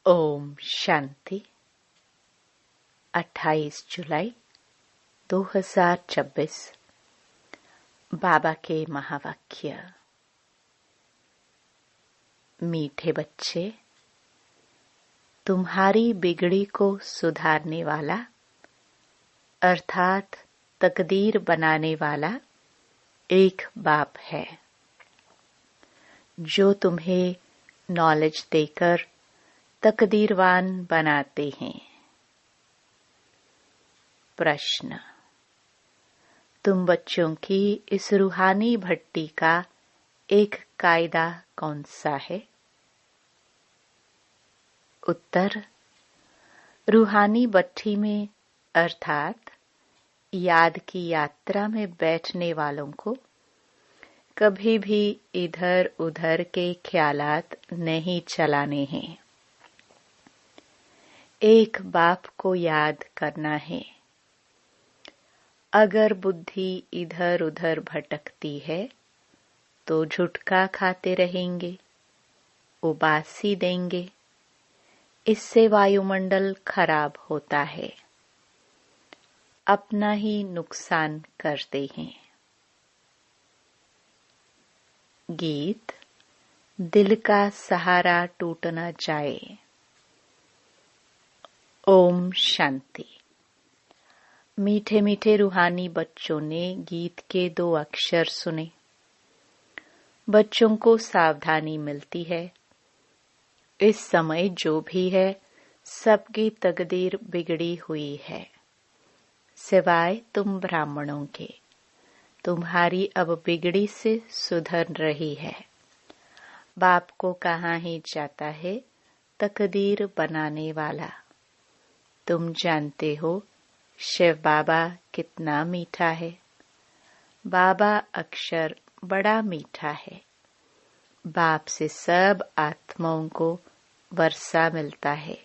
ओम शांति। 28 जुलाई 2026। बाबा के महावाक्य। मीठे बच्चे, तुम्हारी बिगड़ी को सुधारने वाला अर्थात तकदीर बनाने वाला एक बाप है, जो तुम्हें नॉलेज देकर तकदीरवान बनाते हैं। प्रश्न: तुम बच्चों की इस रूहानी भट्टी का एक कायदा कौन सा है? उत्तर: रूहानी भट्टी में अर्थात याद की यात्रा में बैठने वालों को कभी भी इधर उधर के ख्यालात नहीं चलाने हैं। एक बाप को याद करना है। अगर बुद्धि इधर उधर भटकती है तो झुटका खाते रहेंगे, उबासी देंगे। इससे वायुमंडल खराब होता है, अपना ही नुकसान करते हैं। गीत: दिल का सहारा टूट न जाए। ओम शांति। मीठे मीठे रूहानी बच्चों ने गीत के 2 अक्षर सुने। बच्चों को सावधानी मिलती है। इस समय जो भी है, सबकी तकदीर बिगड़ी हुई है, सिवाय तुम ब्राह्मणों के। तुम्हारी अब बिगड़ी से सुधर रही है। बाप को कहाँ ही जाता है तकदीर बनाने वाला। तुम जानते हो शिव बाबा कितना मीठा है। बाबा अक्षर बड़ा मीठा है। बाप से सब आत्माओं को वर्षा मिलता है।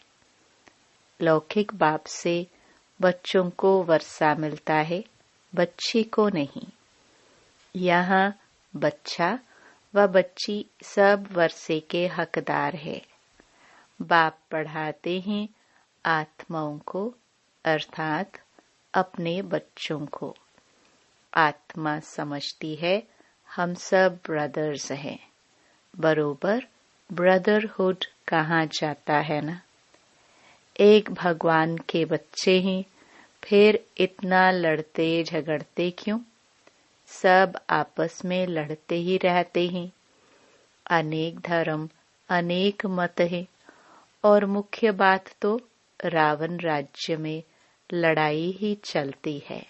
लौकिक बाप से बच्चों को वर्षा मिलता है, बच्ची को नहीं। यहाँ बच्चा व बच्ची सब वर्षे के हकदार है। बाप पढ़ाते हैं आत्माओं को अर्थात अपने बच्चों को। आत्मा समझती है हम सब ब्रदर्स हैं। बरोबर ब्रदरहुड कहाँ जाता है ना। एक भगवान के बच्चे हैं, फिर इतना लड़ते झगड़ते क्यों? सब आपस में लड़ते ही रहते हैं। अनेक धर्म, अनेक मत है, और मुख्य बात तो रावण राज्य में लड़ाई ही चलती है,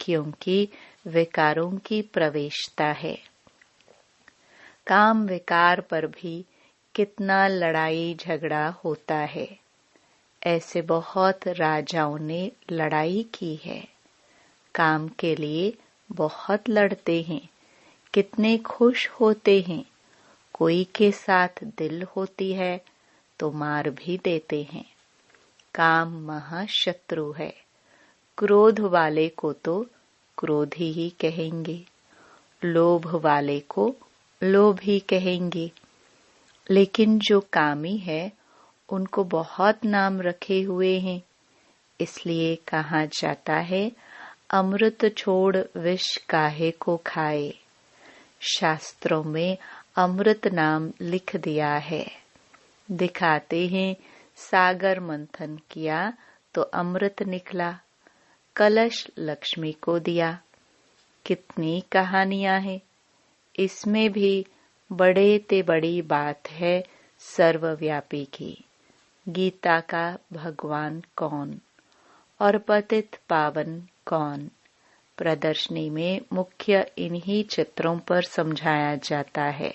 क्योंकि विकारों की प्रवेशता है। काम विकार पर भी कितना लड़ाई झगड़ा होता है। ऐसे बहुत राजाओं ने लड़ाई की है। काम के लिए बहुत लड़ते हैं, कितने खुश होते हैं। कोई के साथ दिल होती है तो मार भी देते हैं। काम महाशत्रु है। क्रोध वाले को तो क्रोधी ही कहेंगे, लोभ वाले को लोभी कहेंगे। लेकिन जो कामी है उनको बहुत नाम रखे हुए हैं। इसलिए कहा जाता है अमृत छोड़ विष काहे को खाए। शास्त्रों में अमृत नाम लिख दिया है। दिखाते हैं सागर मंथन किया तो अमृत निकला, कलश लक्ष्मी को दिया। कितनी कहानियां हैं। इसमें भी बड़े ते बड़ी बात है सर्वव्यापी की। गीता का भगवान कौन और पतित पावन कौन? प्रदर्शनी में मुख्य इन्हीं चित्रों पर समझाया जाता है।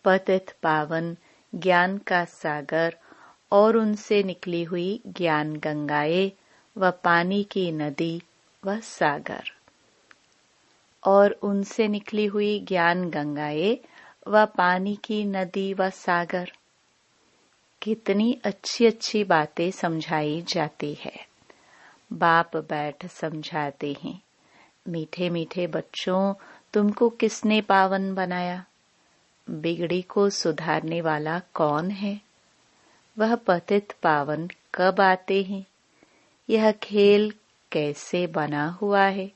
पतित पावन ज्ञान का सागर और उनसे निकली हुई ज्ञान गंगाएं व पानी की नदी व सागर, और उनसे निकली हुई ज्ञान गंगाएं व पानी की नदी व सागर। कितनी अच्छी अच्छी बातें समझाई जाती है। बाप बैठ समझाते हैं, मीठे मीठे बच्चों, तुमको किसने पावन बनाया? बिगड़ी को सुधारने वाला कौन है? वह पतित पावन कब आते हैं? यह खेल कैसे बना हुआ है?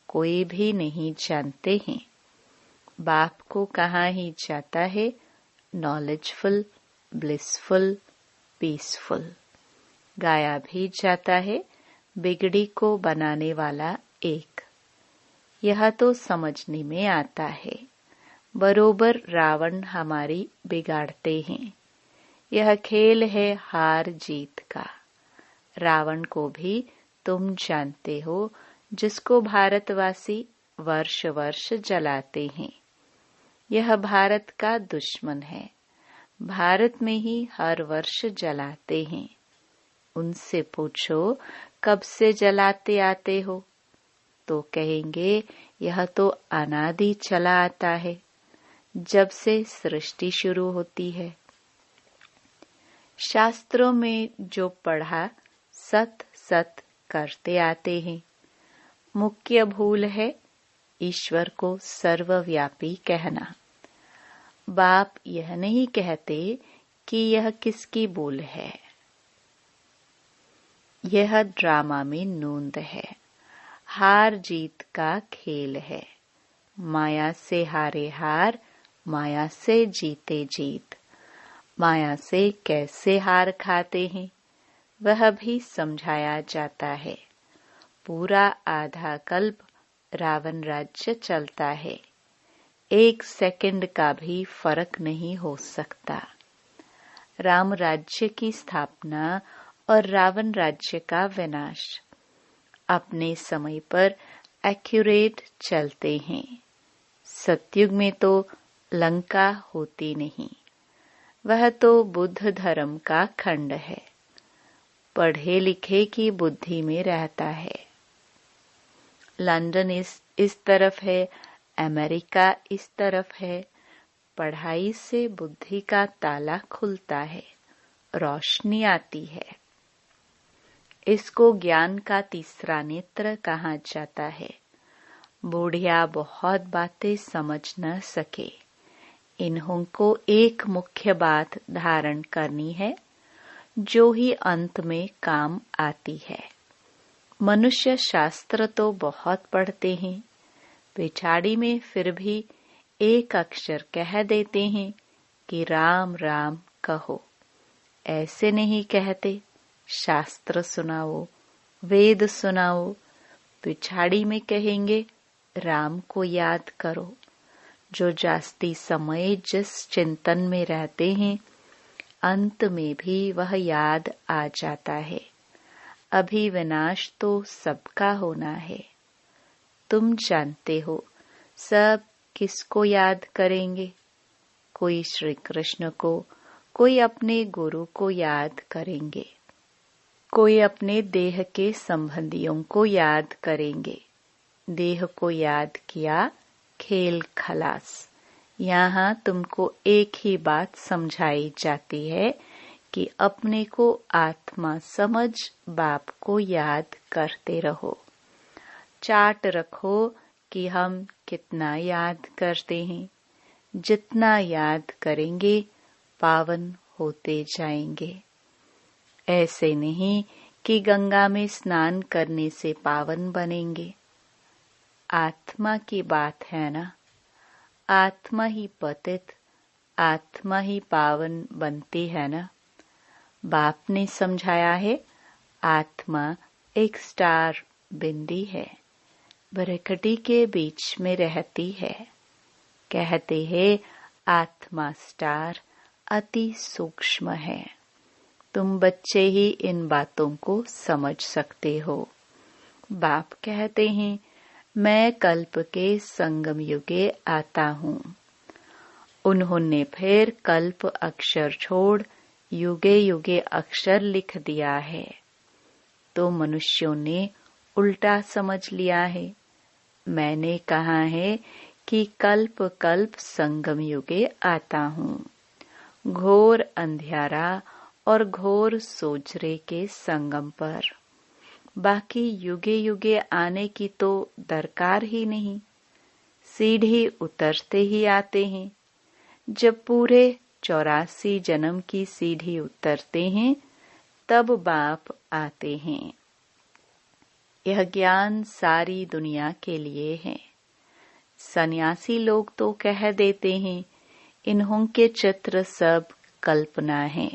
कोई भी नहीं जानते हैं। बाप को कहा ही जाता है नॉलेजफुल, ब्लिसफुल, पीसफुल। गाया भी जाता है बिगड़ी को बनाने वाला एक। यह तो समझने में आता है। बरोबर रावण हमारी बिगाड़ते हैं। यह खेल है हार जीत का। रावण को भी तुम जानते हो, जिसको भारतवासी वर्ष वर्ष जलाते हैं। यह भारत का दुश्मन है। भारत में ही हर वर्ष जलाते हैं। उनसे पूछो कब से जलाते आते हो, तो कहेंगे यह तो अनादि चला आता है, जब से सृष्टि शुरू होती है। शास्त्रों में जो पढ़ा सत सत करते आते हैं। मुख्य भूल है ईश्वर को सर्वव्यापी कहना। बाप यह नहीं कहते कि यह किसकी भूल है। यह ड्रामा में नूंद है। हार जीत का खेल है। माया से हारे हार, माया से जीते जीत। माया से कैसे हार खाते हैं, वह भी समझाया जाता है। पूरा आधा कल्प रावण राज्य चलता है। 1 सेकंड का भी फर्क नहीं हो सकता। राम राज्य की स्थापना और रावण राज्य का विनाश अपने समय पर एक्यूरेट चलते हैं। सतयुग में तो लंका होती नहीं। वह तो बुद्ध धर्म का खंड है। पढ़े लिखे की बुद्धि में रहता है। लंदन इस तरफ है, अमेरिका इस तरफ है। पढ़ाई से बुद्धि का ताला खुलता है, रोशनी आती है। इसको ज्ञान का तीसरा नेत्र कहा जाता है। बूढ़िया बहुत बातें समझ न सके। इन्हों को एक मुख्य बात धारण करनी है, जो ही अंत में काम आती है। मनुष्य शास्त्र तो बहुत पढ़ते हैं, पिछाड़ी में फिर भी एक अक्षर कह देते हैं कि राम राम कहो। ऐसे नहीं कहते। शास्त्र सुनाओ, वेद सुनाओ, पिछाड़ी में कहेंगे राम को याद करो। जो जास्ती समय जिस चिंतन में रहते हैं, अंत में भी वह याद आ जाता है। अभी विनाश तो सबका होना है। तुम जानते हो सब किसको याद करेंगे। कोई श्री कृष्ण को, कोई अपने गुरु को याद करेंगे, कोई अपने देह के संबंधियों को याद करेंगे। देह को याद किया, खेल खलास। यहाँ तुमको एक ही बात समझाई जाती है कि अपने को आत्मा समझ बाप को याद करते रहो। चार्ट रखो कि हम कितना याद करते हैं। जितना याद करेंगे पावन होते जाएंगे। ऐसे नहीं कि गंगा में स्नान करने से पावन बनेंगे। आत्मा की बात है ना। आत्मा ही पतित, आत्मा ही पावन बनती है ना। बाप ने समझाया है आत्मा एक स्टार बिंदी है, बरकटी के बीच में रहती है। कहते हैं आत्मा स्टार अति सूक्ष्म है। तुम बच्चे ही इन बातों को समझ सकते हो। बाप कहते हैं मैं कल्प के संगम युगे आता हूँ। उन्होंने फिर कल्प अक्षर छोड़ युगे युगे अक्षर लिख दिया है, तो मनुष्यों ने उल्टा समझ लिया है। मैंने कहा है कि कल्प कल्प संगम युगे आता हूँ। घोर अंधियारा और घोर सोजरे के संगम पर। बाकी युगे युगे आने की तो दरकार ही नहीं। सीढ़ी उतरते ही आते हैं। जब पूरे 84 जन्म की सीढ़ी उतरते हैं तब बाप आते हैं। यह ज्ञान सारी दुनिया के लिए है। सन्यासी लोग तो कह देते हैं इन्हों के चित्र सब कल्पना है,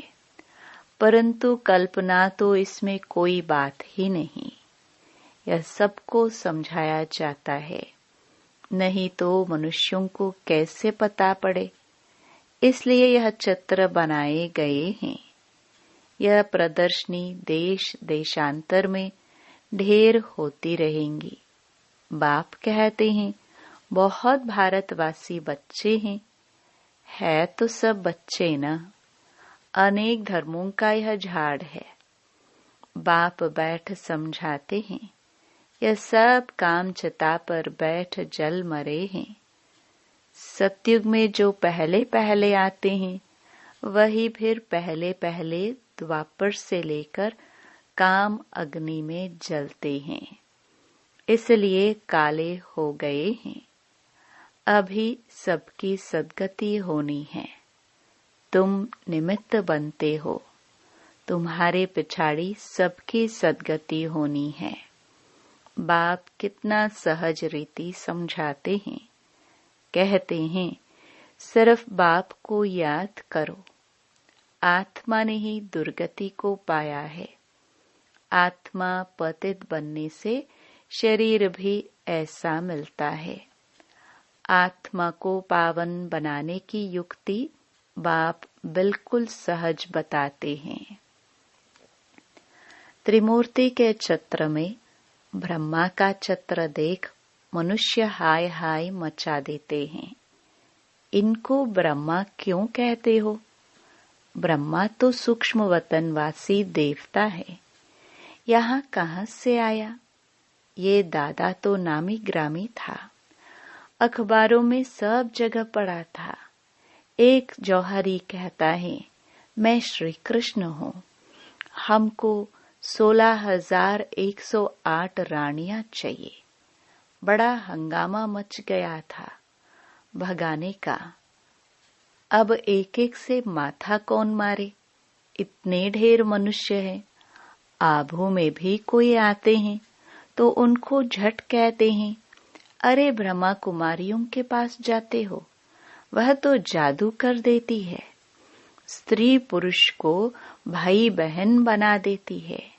परंतु कल्पना तो इसमें कोई बात ही नहीं। यह सबको समझाया जाता है, नहीं तो मनुष्यों को कैसे पता पड़े। इसलिए यह चित्र बनाए गए हैं। यह प्रदर्शनी देश देशांतर में ढेर होती रहेंगी। बाप कहते हैं बहुत भारतवासी बच्चे हैं। है तो सब बच्चे न, अनेक धर्मों का यह झाड़ है। बाप बैठ समझाते हैं यह सब काम चिता पर बैठ जल मरे हैं। सतयुग में जो पहले पहले आते हैं वही फिर पहले पहले द्वापर से लेकर काम अग्नि में जलते हैं, इसलिए काले हो गए हैं। अभी सबकी सद्गति होनी है। तुम निमित्त बनते हो, तुम्हारे पिछाड़ी सबकी सद्गति होनी है। बाप कितना सहज रीति समझाते हैं। कहते हैं सिर्फ बाप को याद करो। आत्मा ने ही दुर्गति को पाया है। आत्मा पतित बनने से शरीर भी ऐसा मिलता है। आत्मा को पावन बनाने की युक्ति बाप बिल्कुल सहज बताते हैं। त्रिमूर्ति के चित्र में ब्रह्मा का चित्र देख मनुष्य हाय हाय मचा देते हैं। इनको ब्रह्मा क्यों कहते हो? ब्रह्मा तो सूक्ष्म वतनवासी देवता है। यहाँ कहाँ से आया? ये दादा तो नामी ग्रामी था, अखबारों में सब जगह पड़ा था। एक जौहरी कहता है मैं श्री कृष्ण हूँ। हमको 16,108 रानियां चाहिए। बड़ा हंगामा मच गया था भगाने का। अब एक एक से माथा कौन मारे? इतने ढेर मनुष्य हैं। आभू में भी कोई आते हैं तो उनको झट कहते हैं अरे ब्रह्मा कुमारियों के पास जाते हो, वह तो जादू कर देती है। स्त्री पुरुष को भाई बहन बना देती है।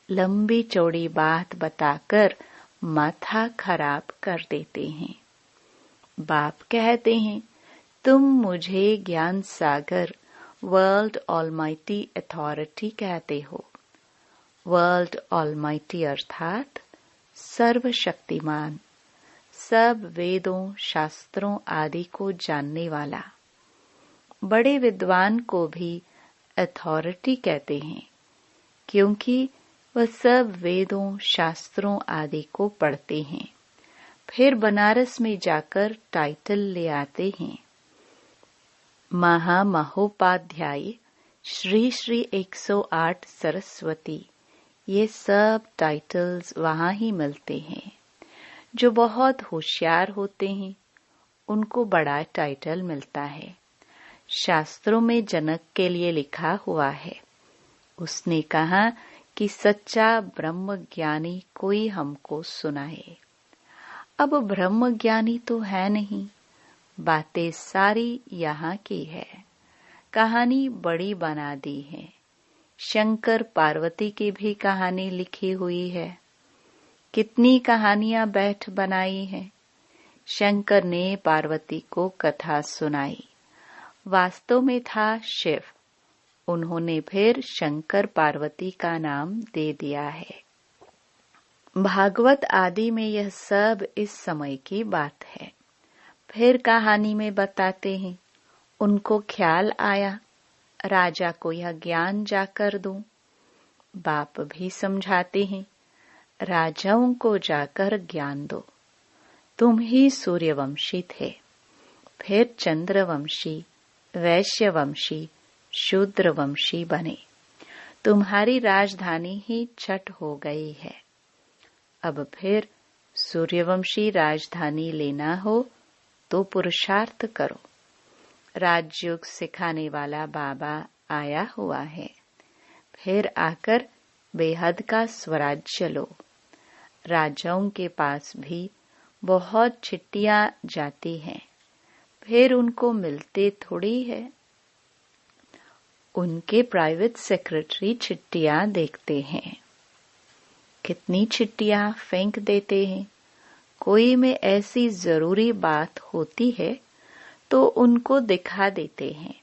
लंबी चौड़ी बात बताकर माथा खराब कर देते हैं। बाप कहते हैं तुम मुझे ज्ञान सागर वर्ल्ड ऑलमाइटी अथॉरिटी कहते हो। वर्ल्ड ऑलमाइटी अर्थात सर्वशक्तिमान, सब वेदों शास्त्रों आदि को जानने वाला। बड़े विद्वान को भी अथॉरिटी कहते हैं, क्योंकि वह सब वेदों शास्त्रों आदि को पढ़ते हैं। फिर बनारस में जाकर टाइटल ले आते हैं। महामहोपाध्याय श्री श्री 108 सरस्वती, ये सब टाइटल्स वहाँ ही मिलते हैं। जो बहुत होशियार होते हैं उनको बड़ा टाइटल मिलता है। शास्त्रों में जनक के लिए लिखा हुआ है। उसने कहा कि सच्चा ब्रह्म ज्ञानी कोई हमको सुनाए। अब ब्रह्म ज्ञानी तो है नहीं, बातें सारी यहाँ की है। कहानी बड़ी बना दी है। शंकर पार्वती की भी कहानी लिखी हुई है। कितनी कहानियां बैठ बनाई हैं। शंकर ने पार्वती को कथा सुनाई। वास्तव में था शिव, उन्होंने फिर शंकर पार्वती का नाम दे दिया है। भागवत आदि में यह सब इस समय की बात है। फिर कहानी में बताते हैं उनको ख्याल आया राजा को यह ज्ञान जाकर दूं। बाप भी समझाते हैं राजाओं को जाकर ज्ञान दो। तुम ही सूर्यवंशी थे, फिर चंद्रवंशी, वैश्यवंशी, शूद्रवंशी बने। तुम्हारी राजधानी ही छठ हो गई है। अब फिर सूर्यवंशी राजधानी लेना हो तो पुरुषार्थ करो। राजयोग सिखाने वाला बाबा आया हुआ है। फिर आकर बेहद का स्वराज्य लो। राजाओं के पास भी बहुत चिट्ठियां जाती हैं, फिर उनको मिलते थोड़ी है। उनके प्राइवेट सेक्रेटरी चिट्ठियां देखते हैं। कितनी चिट्ठियां फेंक देते हैं। कोई में ऐसी जरूरी बात होती है तो उनको दिखा देते हैं।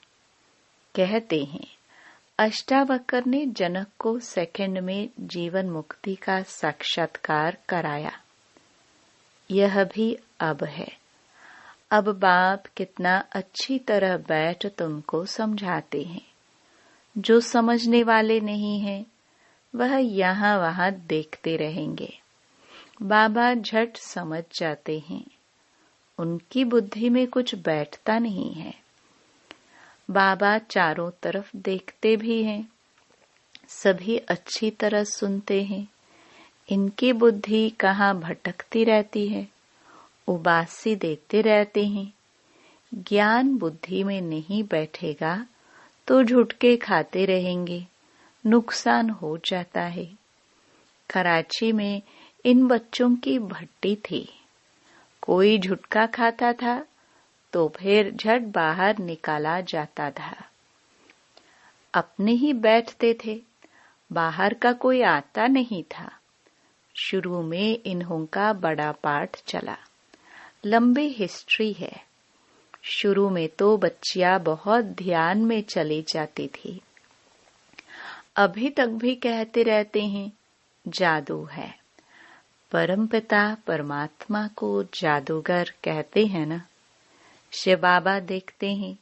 कहते हैं अष्टावक्र ने जनक को सेकंड में जीवन मुक्ति का साक्षात्कार कराया। यह भी अब है। अब बाप कितना अच्छी तरह बैठ तुमको समझाते हैं। जो समझने वाले नहीं हैं, वह यहाँ वहाँ देखते रहेंगे। बाबा झट समझ जाते हैं। उनकी बुद्धि में कुछ बैठता नहीं है। बाबा चारों तरफ देखते भी हैं, सभी अच्छी तरह सुनते हैं। इनकी बुद्धि कहाँ भटकती रहती है। उबासी देते रहते हैं। ज्ञान बुद्धि में नहीं बैठेगा तो झुटके खाते रहेंगे, नुकसान हो जाता है। कराची में इन बच्चों की भट्टी थी। कोई झुटका खाता था तो फिर झट बाहर निकाला जाता था। अपने ही बैठते थे, बाहर का कोई आता नहीं था। शुरू में इन्हों का बड़ा पाठ चला। लंबी हिस्ट्री है। शुरू में तो बच्चियां बहुत ध्यान में चली जाती थी। अभी तक भी कहते रहते हैं जादू है। परमपिता परमात्मा को जादूगर कहते हैं ना। शिव बाबा देखते हैं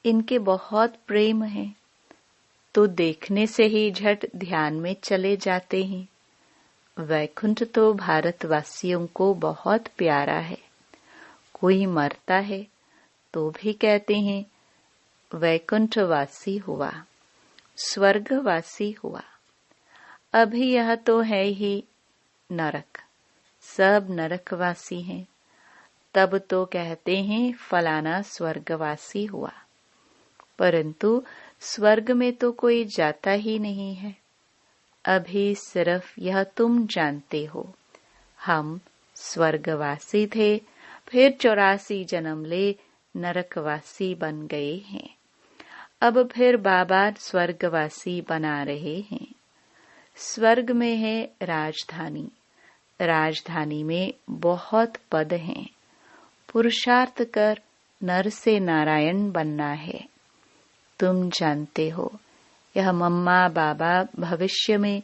इनके बहुत प्रेम है, तो देखने से ही झट ध्यान में चले जाते हैं। वैकुंठ तो भारतवासियों को बहुत प्यारा है। कोई मरता है तो भी कहते हैं वैकुंठवासी हुआ, स्वर्गवासी हुआ। अभी यह तो है ही नरक, सब नरकवासी हैं। तब तो कहते हैं फलाना स्वर्गवासी हुआ, परंतु स्वर्ग में तो कोई जाता ही नहीं है। अभी सिर्फ यह तुम जानते हो। हम स्वर्गवासी थे, फिर 84 जन्म ले नरकवासी बन गए हैं। अब फिर बाबा स्वर्गवासी बना रहे हैं। स्वर्ग में है राजधानी। राजधानी में बहुत पद हैं। पुरुषार्थ कर नर से नारायण बनना है। तुम जानते हो, यह मम्मा बाबा भविष्य में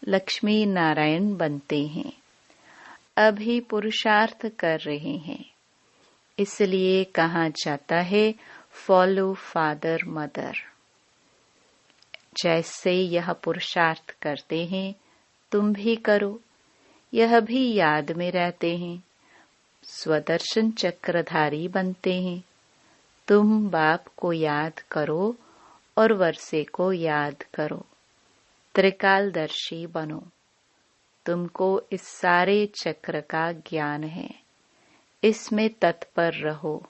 लक्ष्मी नारायण बनते हैं। अभी पुरुषार्थ कर रहे हैं। इसलिए कहा जाता है फॉलो फादर मदर। जैसे यह पुरुषार्थ करते हैं तुम भी करो। यह भी याद में रहते हैं। स्वदर्शन चक्रधारी बनते हैं। तुम बाप को याद करो और वर्षे को याद करो। त्रिकालदर्शी बनो। तुमको इस सारे चक्र का ज्ञान है। इसमें तत्पर रहो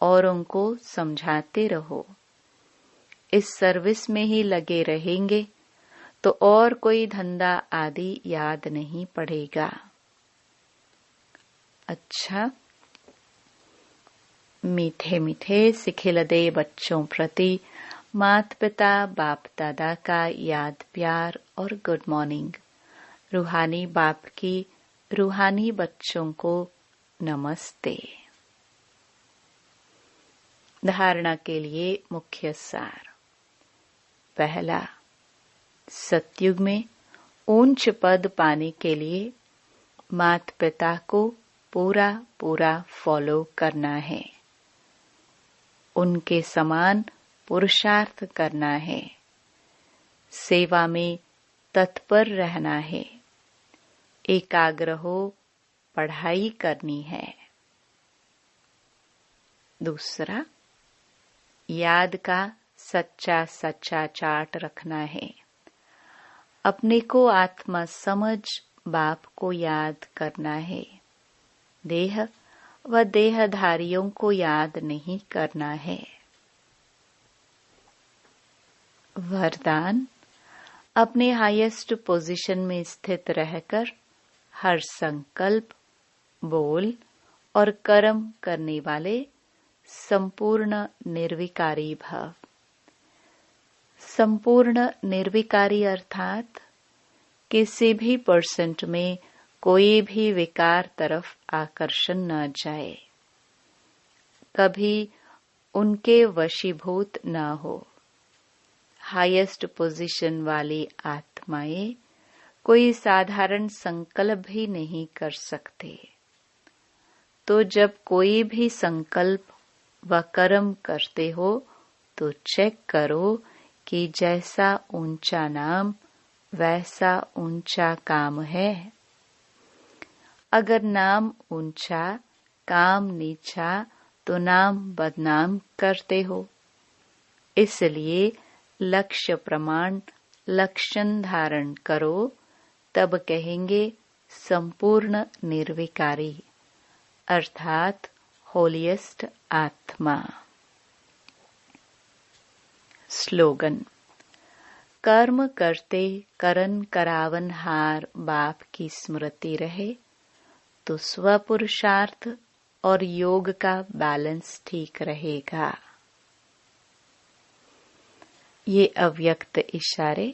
और उनको समझाते रहो। इस सर्विस में ही लगे रहेंगे तो और कोई धंधा आदि याद नहीं पड़ेगा। अच्छा, मीठे मीठे सिखिलदे बच्चों प्रति माता पिता बाप दादा का याद प्यार और गुड मॉर्निंग। रूहानी बाप की रूहानी बच्चों को नमस्ते। धारणा के लिए मुख्य सार। पहला, सतयुग में ऊंच पद पाने के लिए माता पिता को पूरा पूरा फॉलो करना है। उनके समान पुरुषार्थ करना है। सेवा में तत्पर रहना है। एकाग्र हो पढ़ाई करनी है। दूसरा, याद का सच्चा सच्चा चार्ट रखना है। अपने को आत्मा समझ बाप को याद करना है। देह व देहधारियों को याद नहीं करना है। वरदान। अपने हाईएस्ट पोजीशन में स्थित रहकर हर संकल्प, बोल और कर्म करने वाले संपूर्ण निर्विकारी भव। संपूर्ण निर्विकारी अर्थात किसी भी परसेंट में कोई भी विकार तरफ आकर्षण न जाए, कभी उनके वशीभूत न हो। हाईएस्ट पोजीशन वाली आत्माएं कोई साधारण संकल्प भी नहीं कर सकते। तो जब कोई भी संकल्प व कर्म करते हो तो चेक करो कि जैसा ऊंचा नाम वैसा ऊंचा काम है। अगर नाम ऊंचा, काम नीचा तो नाम बदनाम करते हो। इसलिए लक्ष्य प्रमाण लक्षण धारण करो, तब कहेंगे संपूर्ण निर्विकारी अर्थात होलिएस्ट आत्मा। स्लोगन। कर्म करते करन करावन हार बाप की स्मृति रहे तो स्वपुरुषार्थ और योग का बैलेंस ठीक रहेगा। ये अव्यक्त इशारे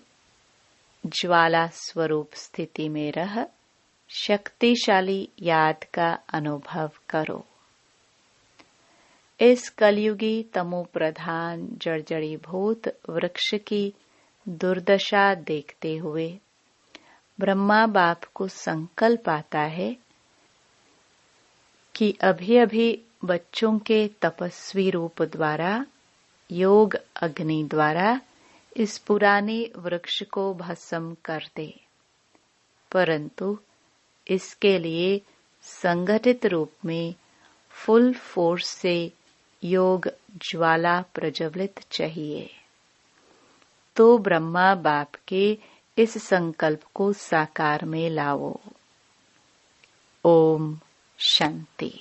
ज्वाला स्वरूप स्थिति में रह शक्तिशाली याद का अनुभव करो। इस कलयुगी तमो प्रधान जर्जरीभूत वृक्ष की दुर्दशा देखते हुए ब्रह्मा बाप को संकल्प आता है कि अभी अभी बच्चों के तपस्वी रूप द्वारा, योग अग्नि द्वारा इस पुराने वृक्ष को भस्म कर दे, परंतु इसके लिए संगठित रूप में फुल फोर्स से योग ज्वाला प्रज्वलित चाहिए। तो ब्रह्मा बाप के इस संकल्प को साकार में लाओ। ओम शांति।